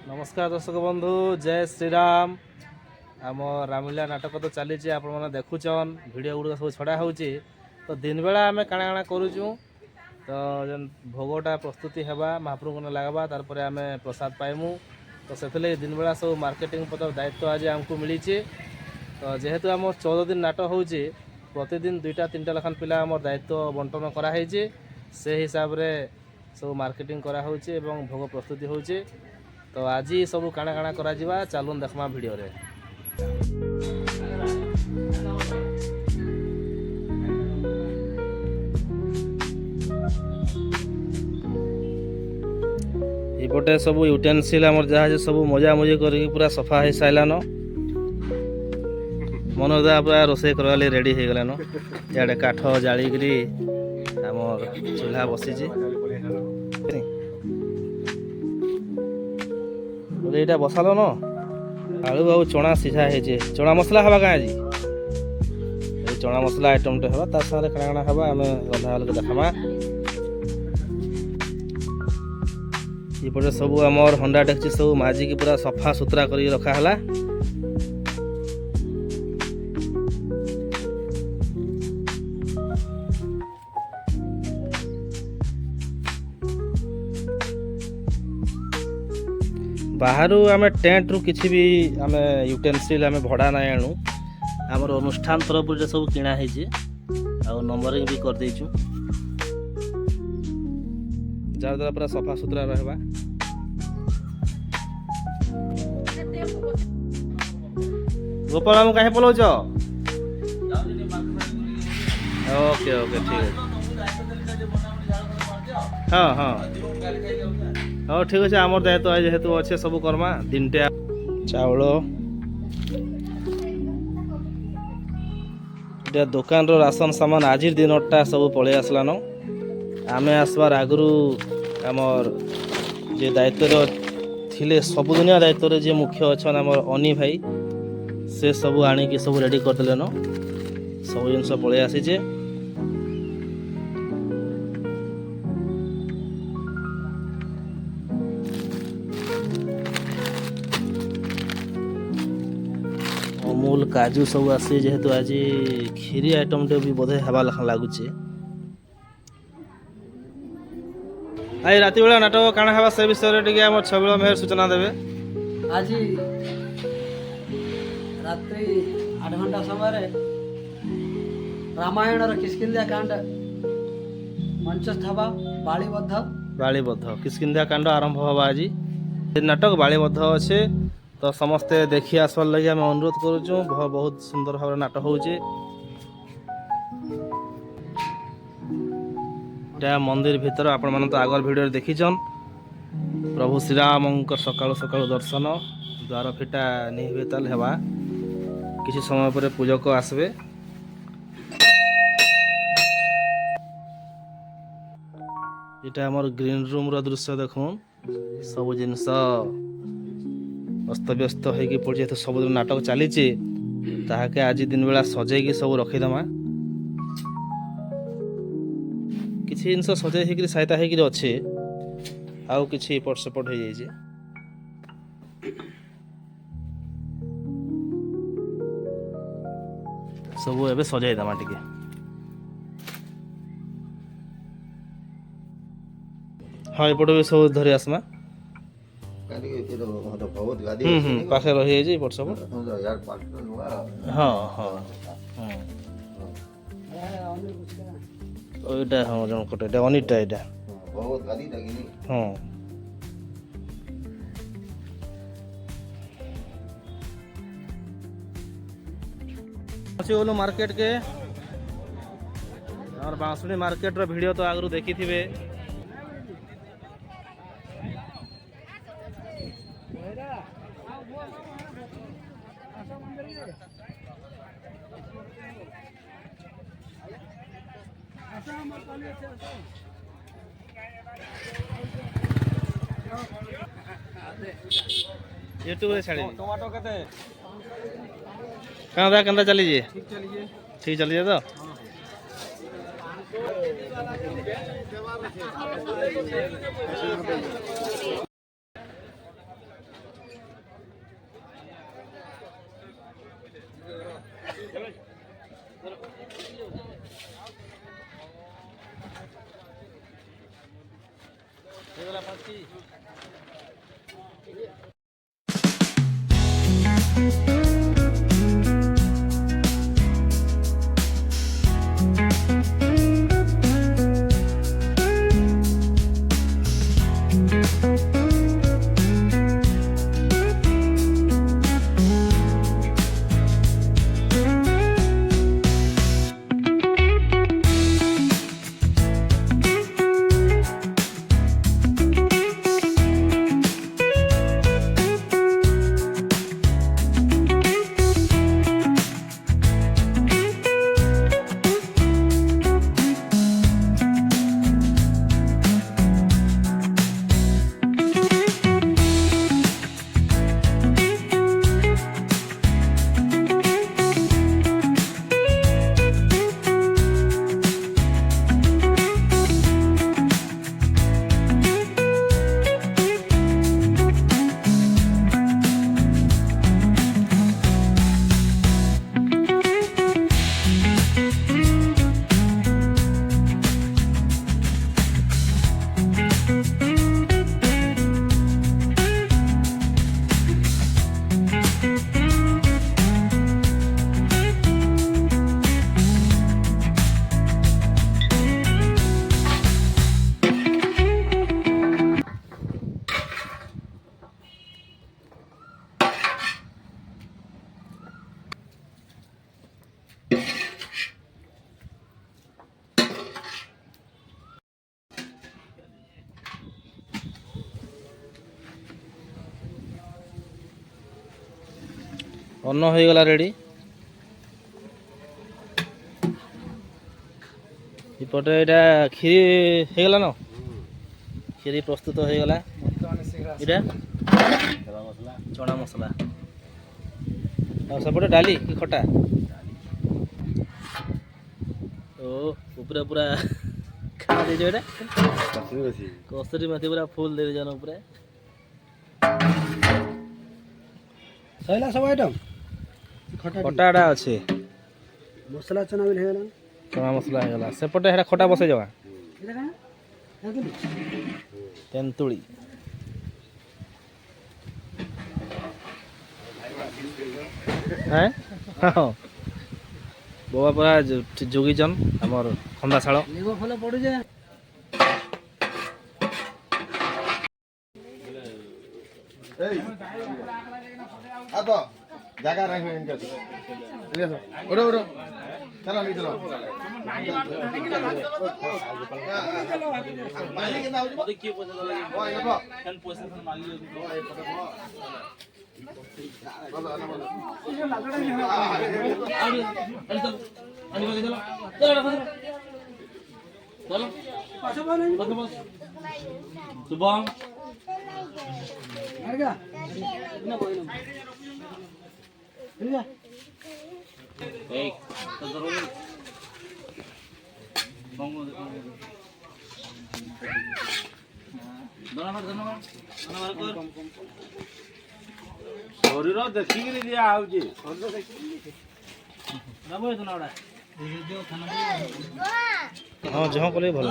नमस्कार दर्शक बंधु जय श्रीराम आम रामलीला नाटक तो चली आप देखुचन वीडियो गुड़ सब छड़ा हो तो दिन बेला आम काଣା काଣା करूँ तो जेन भोगटा प्रस्तुति हेबा महाप्रभु को लगवा तार आम प्रसाद पाइमु तो से दिन बेला सब मार्केटिंग पत्र दायित्व आज आमको मिली तो जेहेतु आम 14 दिन नाटक हो प्रतिदिन 2टा 3टा लखान पिला आम दायित्व बंटन कराई से हिसाब रे सब मार्केटिंग करा भोग प्रस्तुति होची तो आज सब काଣା काଣା करा जिबा चलून देखमा वीडियो रे एपटे सब यूटेंसिल आमर जहाँ सब मजा मजी कर पूरा सफा हो सारान मनोदा पूरा रोसे करवा रेडी हो गलान इे काठ जाड़ी आमर चूल्हा बसी ये बसाल न आलू आउ चना सीझा है चना मसला हवा क्या आज चना मसला आइटम टे हवा तार सारे काଣା काଣା हवा आम रंधा वाले देखामा ये सब आमर हंडा डेक्ची सब माजिकी पूरा सफा सुतरा कर रखा है बाहर आम टेंट रु किसी भी आम यूटेंसिल आम भड़ा ना आणु आमर अनुष्ठान तरफ सब किणा है नंबरिंग भी कर देचु जार द्वारा पूरा सफा सुतरा रहबा गोपाल हम कहीं पलाउछ ओके ओके ठीक है हाँ हाँ हाँ ठीक अच्छे आमर दायित्व आज जेहेतु अच्छे सब करमा दिनटे चाउल दुकान रो राशन सामान आज दिनटा सब पलि आसलान आम आसबार आगु आमर जे दायित्व थिले सब दुनिया दायित्व जे मुख्य अच्छा आमर अनी भाई से सब आनिकी सब रेडी करदेले न सब जिनस पलि आसीचे अमूल काजू सब आसी जेहेतु आज खीरी आइटम टे भी बोधे हवा लखा लगुचे आज राति बेला नाटक काଣା हवा से विषय टे आम छबिल मेहर सूचना देवे आज रात्रि 8 घंटा समय रामायण किष्किंधा कांड मंचस्थ हवा बालीबद्ध किष्किंधा कांड आरंभ हवा आज नाटक बालीबद्ध अच्छे तो समस्ते देखी आसवार लगे आम अनुरोध करुचु बहुत सुंदर भाव नाटक होचे मंदिर भीतर आपण मन तो आगर वीडियो देखीचन प्रभु श्रीराम सकाळु सकाळु दर्शन द्वार फिटा निहबे ताल हेबा किसी समय पर पूजक आसबे इटा हमर ग्रीन रूम रो दृश्य देखून सब जिनस अस्तव्यस्त होगी पड़ी तो सब नाटक चली ताके आज दिन बेला सजेगी सब रखीदमा किसी जिनस सजे होकर सहायता होकर अच्छे आउ किसी एपट सेपट हो जाइए सब एबे सजाई दमा टिके हाँ एपट भी सब धरी आसमा पाखे रही है एपट सब हाँ हाँ ओइटा हाँ जन कोटे एटा अनिटा एटा हाँ अच्छी बोलो मार्केट के और बांसुरी मार्केट रो वीडियो तो आगरू देखी थी यूट्यूब रे छाड़ी टमाटो केते कंदा चली जी ठीक चली तो ଅନ୍ନ ହେଇଗଲା ରେଡ଼ି। ଏପଟେ ଏଇଟା କ୍ଷୀରି ହେଇଗଲା ନ କ୍ଷୀରି ପ୍ରସ୍ତୁତ ହେଇଗଲା। ଏଇଟା ଚଣା ମସଲା ଆଉ ସେପଟେ ଡାଲି କି ଖଟା ଓ ଉପରେ ପୁରା ଖାନା ଦେଇଛ ଏଇଟା କସ୍ତୁରୀ ମେଥି ପୁରା ଫୁଲ ଦେଇଛ ଉପରେ। ସଇଲା ସବୁ ଆଇଟମ୍ ଖଟାଟା ଅଛି ମସଲା ଚନା ବି ହେଇଗଲା। ଚଣା ମସଲା ହେଇଗଲା। ସେପଟେ ହେଟା ଖଟା ବସେଇ ଯାବା ଏଇଟା କାଣା ଜାଣିଥିଲି ତେନ୍ତୁଳି ହଁ ବୋବା ପୁରା ଯୋଗିଛନ୍ ଆମର ଖନ୍ଦାଶାଳ। ଲିମ୍ବ ଫଳ ପଡୁଛେ ଜାଗା ରଖିବେ ଚलो ଚलो शुभम ଶରୀର ଦେଖିକିରି ଦିଆ ହଉଛି। ହଁ ଜହ କଲେ ଭଲ।